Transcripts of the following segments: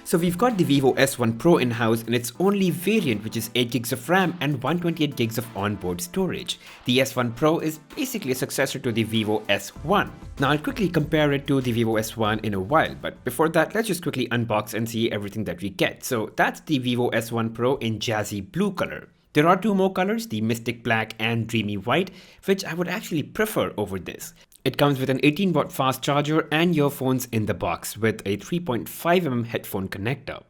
So we've got the VIVO S1 Pro in-house in its only variant, which is 8GB of RAM and 128GB of onboard storage. The S1 Pro is basically a successor to the VIVO S1. Now I'll quickly compare it to the VIVO S1 in a while, but before that let's just quickly unbox and see everything that we get. So that's the VIVO S1 Pro in Jazzy blue color. There are two more colors, the Mystic Black and Dreamy White, which I would actually prefer over this. It comes with an 18-watt fast charger and earphones in the box with a 3.5mm headphone connector.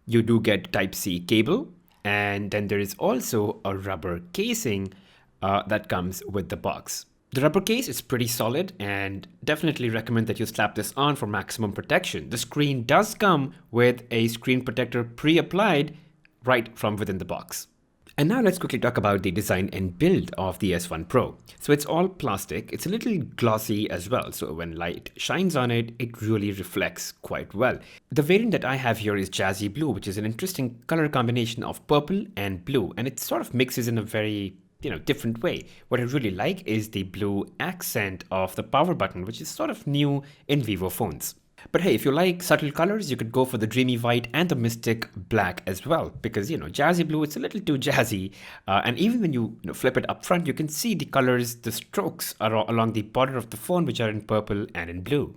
You do get Type-C cable, and then there is also a rubber casing that comes with the box. The rubber case is pretty solid and definitely recommend that you slap this on for maximum protection. The screen does come with a screen protector pre-applied right from within the box. And now let's quickly talk about the design and build of the S1 Pro. So it's all plastic, it's a little glossy as well, so when light shines on it, it really reflects quite well. The variant that I have here is Jazzy Blue, which is an interesting color combination of purple and blue, and it sort of mixes in a very different way. What I really like is the blue accent of the power button, which is sort of new in Vivo phones. But hey, if you like subtle colors, you could go for the Dreamy White and the Mystic Black as well, because Jazzy Blue, it's a little too jazzy, and even when you flip it up front, you can see the colors, the strokes are along the border of the phone, which are in purple and in blue.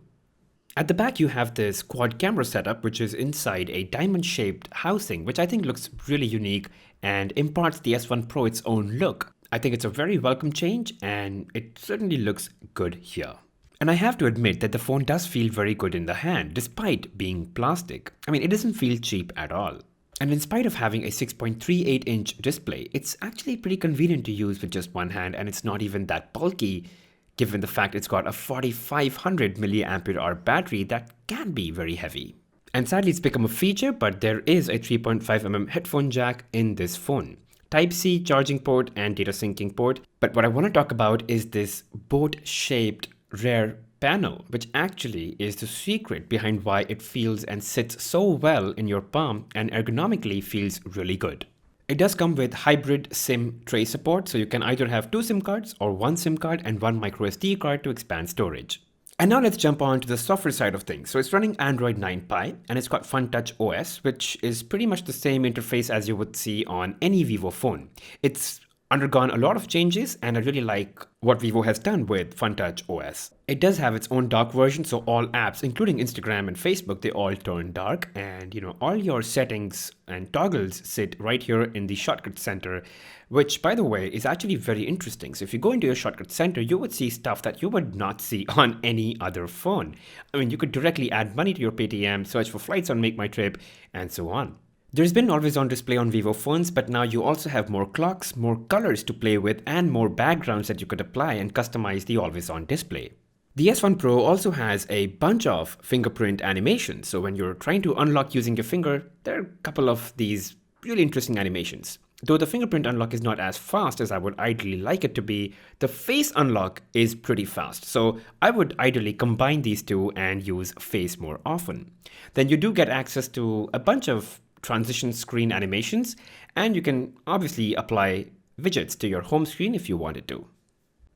At the back, you have this quad camera setup, which is inside a diamond-shaped housing, which I think looks really unique and imparts the S1 Pro its own look. I think it's a very welcome change, and it certainly looks good here. And I have to admit that the phone does feel very good in the hand, despite being plastic. I mean, it doesn't feel cheap at all. And in spite of having a 6.38-inch display, it's actually pretty convenient to use with just one hand, and it's not even that bulky, given the fact it's got a 4500 mAh battery that can be very heavy. And sadly, it's become a feature, but there is a 3.5mm headphone jack in this phone. Type-C charging port and data syncing port. But what I want to talk about is this boat-shaped rear panel, which actually is the secret behind why it feels and sits so well in your palm and ergonomically feels really good. It does come with hybrid SIM tray support, so you can either have two SIM cards or one SIM card and one microSD card to expand storage. And now let's jump on to the software side of things. So it's running Android 9 Pie and it's got FunTouch OS, which is pretty much the same interface as you would see on any Vivo phone. It's undergone a lot of changes, and I really like what Vivo has done with FunTouch OS. It does have its own dark version, so all apps, including Instagram and Facebook, they all turn dark, and all your settings and toggles sit right here in the shortcut center, which, by the way, is actually very interesting. So if you go into your shortcut center, you would see stuff that you would not see on any other phone. I mean, you could directly add money to your Paytm, search for flights on Make My Trip, and so on. There's been always-on display on Vivo phones, but now you also have more clocks, more colors to play with, and more backgrounds that you could apply and customize the always-on display. The S1 Pro also has a bunch of fingerprint animations, so when you're trying to unlock using your finger, there are a couple of these really interesting animations. Though the fingerprint unlock is not as fast as I would ideally like it to be, the face unlock is pretty fast, so I would ideally combine these two and use face more often. Then you do get access to a bunch of transition screen animations, and you can obviously apply widgets to your home screen if you wanted to.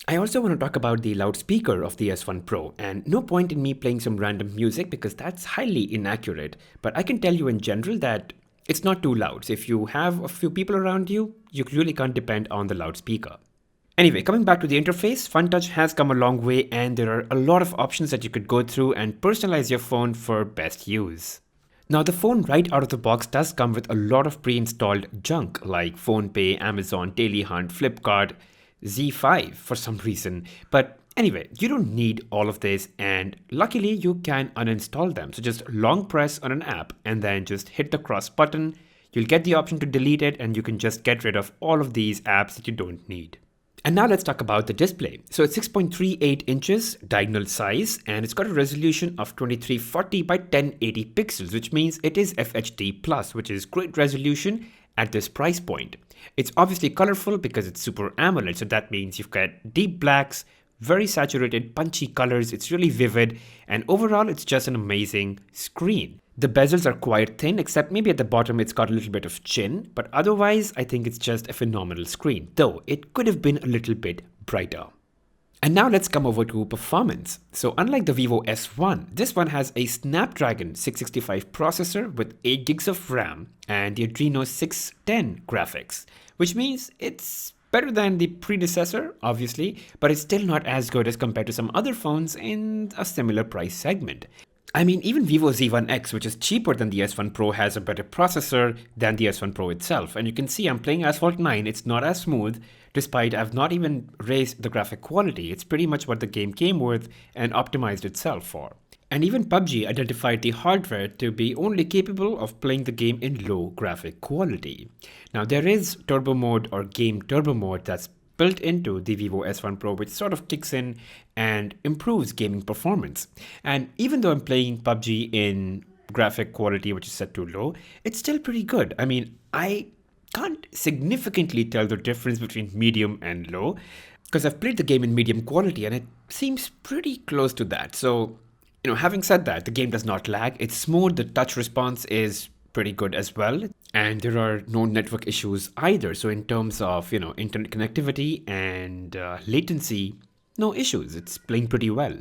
I also want to talk about the loudspeaker of the S1 Pro, and no point in me playing some random music because that's highly inaccurate, but I can tell you in general that it's not too loud. So if you have a few people around you, you really can't depend on the loudspeaker. Anyway, coming back to the interface, FunTouch has come a long way, and there are a lot of options that you could go through and personalize your phone for best use. Now, the phone right out of the box does come with a lot of pre-installed junk like PhonePe, Amazon, Daily Hunt, Flipkart, Z5 for some reason. But anyway, you don't need all of this, and luckily you can uninstall them. So just long press on an app and then just hit the cross button. You'll get the option to delete it, and you can just get rid of all of these apps that you don't need. And now let's talk about the display. So it's 6.38 inches diagonal size, and it's got a resolution of 2340 by 1080 pixels, which means it is FHD+, which is great resolution at this price point. It's obviously colorful because it's Super AMOLED, so that means you've got deep blacks, very saturated, punchy colors, it's really vivid, and overall it's just an amazing screen. The bezels are quite thin, except maybe at the bottom it's got a little bit of chin, but otherwise I think it's just a phenomenal screen, though it could have been a little bit brighter. And now let's come over to performance. So unlike the Vivo S1, this one has a Snapdragon 665 processor with 8 gigs of RAM and the Adreno 610 graphics, which means it's better than the predecessor, obviously, but it's still not as good as compared to some other phones in a similar price segment. I mean, even Vivo Z1X, which is cheaper than the S1 Pro, has a better processor than the S1 Pro itself. And you can see I'm playing Asphalt 9, it's not as smooth, despite I've not even raised the graphic quality. It's pretty much what the game came with and optimized itself for. And even PUBG identified the hardware to be only capable of playing the game in low graphic quality. Now there is turbo mode or game turbo mode that's built into the Vivo S1 Pro, which sort of kicks in and improves gaming performance. And even though I'm playing PUBG in graphic quality, which is set to low, it's still pretty good. I mean, I can't significantly tell the difference between medium and low because I've played the game in medium quality and it seems pretty close to that. So, having said that, the game does not lag. It's smooth. The touch response is pretty good as well. And there are no network issues either. So in terms of, internet connectivity and latency, no issues. It's playing pretty well.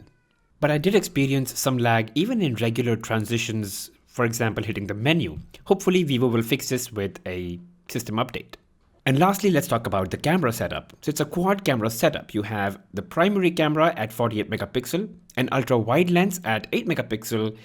But I did experience some lag even in regular transitions, for example, hitting the menu. Hopefully Vivo will fix this with a system update. And lastly, let's talk about the camera setup. So it's a quad camera setup. You have the primary camera at 48 megapixel, an ultra wide lens at 8 megapixel,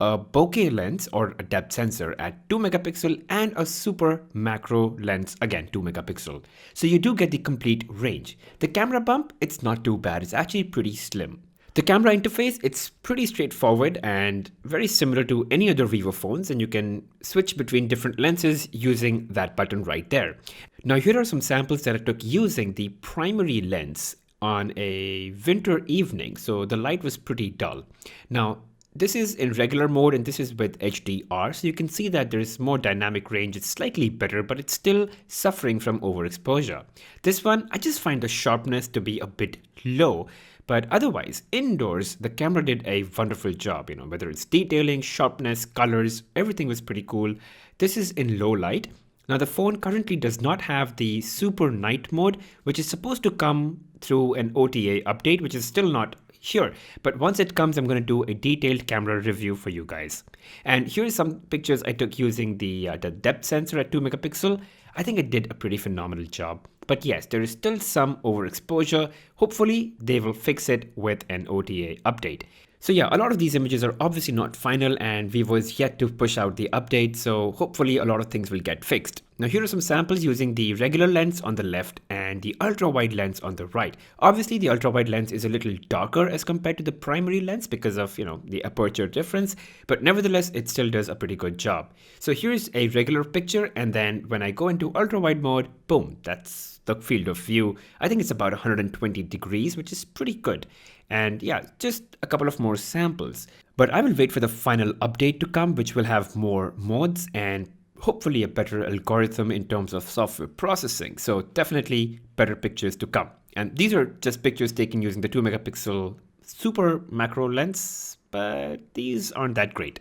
a bokeh lens or a depth sensor at 2 megapixel, and a super macro lens, again 2 megapixel. So you do get the complete range. The camera bump, it's not too bad. It's actually pretty slim. The camera interface, it's pretty straightforward and very similar to any other Vivo phones, and you can switch between different lenses using that button right there. Now here are some samples that I took using the primary lens on a winter evening, so the light was pretty dull. Now this is in regular mode and this is with HDR, so you can see that there is more dynamic range. It's slightly better, but it's still suffering from overexposure. This one, I just find the sharpness to be a bit low. But otherwise, indoors, the camera did a wonderful job, whether it's detailing, sharpness, colors, everything was pretty cool. This is in low light. Now the phone currently does not have the super night mode, which is supposed to come through an OTA update, which is still not here. But once it comes, I'm going to do a detailed camera review for you guys. And here's some pictures I took using the depth sensor at 2 megapixel. I think it did a pretty phenomenal job. But yes, there is still some overexposure. Hopefully they will fix it with an OTA update. So yeah, a lot of these images are obviously not final and Vivo is yet to push out the update, so hopefully a lot of things will get fixed. Now here are some samples using the regular lens on the left and the ultra wide lens on the right. Obviously the ultra wide lens is a little darker as compared to the primary lens because of, the aperture difference, but nevertheless it still does a pretty good job. So here's a regular picture, and then when I go into ultra wide mode, boom, that's the field of view. I think it's about 120 degrees, which is pretty good. And yeah, just a couple of more samples. But I will wait for the final update to come, which will have more modes and hopefully a better algorithm in terms of software processing. So definitely better pictures to come. And these are just pictures taken using the 2 megapixel super macro lens, but these aren't that great.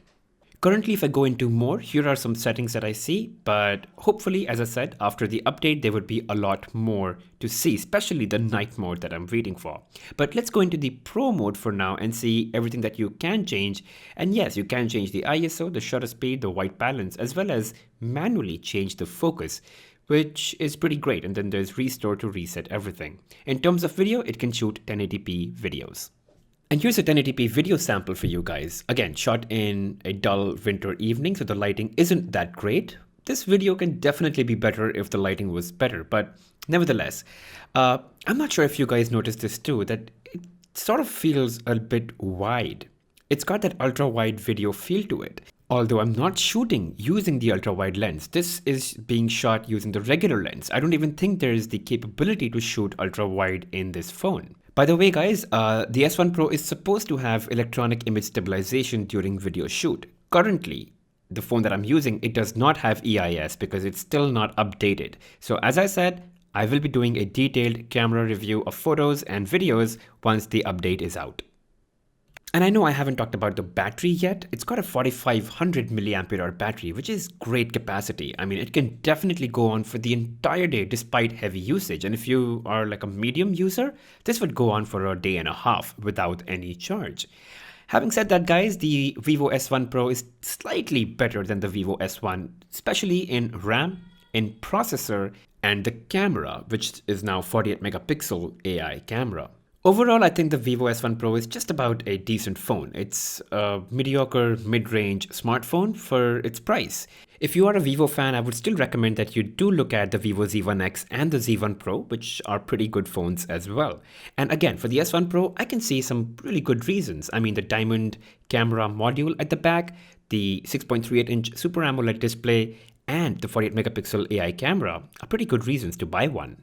Currently, if I go into more, here are some settings that I see, but hopefully, as I said, after the update, there would be a lot more to see, especially the night mode that I'm waiting for. But let's go into the Pro mode for now and see everything that you can change. And yes, you can change the ISO, the shutter speed, the white balance, as well as manually change the focus, which is pretty great. And then there's restore to reset everything. In terms of video, it can shoot 1080p videos. And here's a 1080p video sample for you guys. Again, shot in a dull winter evening, so the lighting isn't that great. This video can definitely be better if the lighting was better, but nevertheless, I'm not sure if you guys noticed this too, that it sort of feels a bit wide. It's got that ultra wide video feel to it. Although I'm not shooting using the ultra wide lens, this is being shot using the regular lens. I don't even think there is the capability to shoot ultra wide in this phone. By the way guys, the S1 Pro is supposed to have electronic image stabilization during video shoot. Currently, the phone that I'm using, it does not have EIS because it's still not updated. So as I said, I will be doing a detailed camera review of photos and videos once the update is out. And I know I haven't talked about the battery yet. It's got a 4500 milliampere hour battery, which is great capacity. I mean, it can definitely go on for the entire day despite heavy usage. And if you are like a medium user, this would go on for a day and a half without any charge. Having said that, guys, the VIVO S1 Pro is slightly better than the VIVO S1, especially in RAM, in processor, and the camera, which is now 48 megapixel AI camera. Overall, I think the VIVO S1 Pro is just about a decent phone. It's a mediocre mid-range smartphone for its price. If you are a Vivo fan, I would still recommend that you do look at the Vivo Z1X and the Z1 Pro, which are pretty good phones as well. And again, for the S1 Pro, I can see some really good reasons. I mean, the diamond camera module at the back, the 6.38-inch Super AMOLED display, and the 48 megapixel AI camera are pretty good reasons to buy one.